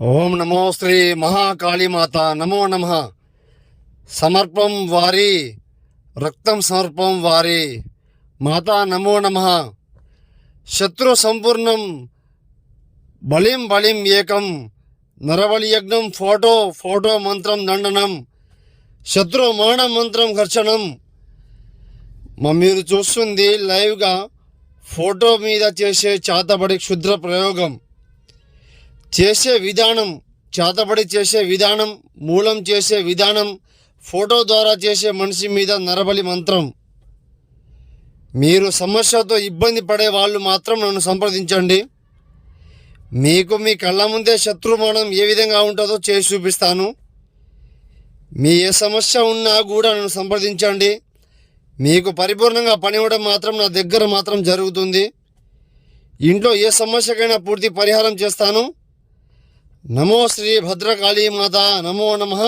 ఓం నమో శ్రీ మహాకాళీమాత నమో నమః. సమర్పం వారి రక్తం సమర్పం వారి మాతా నమో నమః. శత్రు సంపూర్ణం బలిం బలిం ఏకం నరబలి యజ్ఞం ఫోటో మంత్రం దండనం శత్రు మాణ మంత్రం ఘర్షణం. మీరు చూస్తుంది లైవ్గా ఫోటో మీద చేసే చాతబడి క్షుద్ర ప్రయోగం. చేసే విధానం, చేతబడి చేసే విధానం, మూలం చేసే విధానం, ఫోటో ద్వారా చేసే మనిషి మీద నరబలి మంత్రం. మీరు సమస్యతో ఇబ్బంది పడే వాళ్ళు మాత్రం నన్ను సంప్రదించండి. మీకు మీ కళ్ళ ముందే శత్రుమానం ఏ విధంగా ఉంటుందో చేసి చూపిస్తాను. మీ ఏ సమస్య ఉన్నా కూడా నన్ను సంప్రదించండి. మీకు పరిపూర్ణంగా పని ఇవ్వడం మాత్రం నా దగ్గర మాత్రం జరుగుతుంది. ఇంట్లో ఏ సమస్యకైనా పూర్తి పరిహారం చేస్తాను. నమో శ్రీ భద్రకాళీ మాత నమో నమః.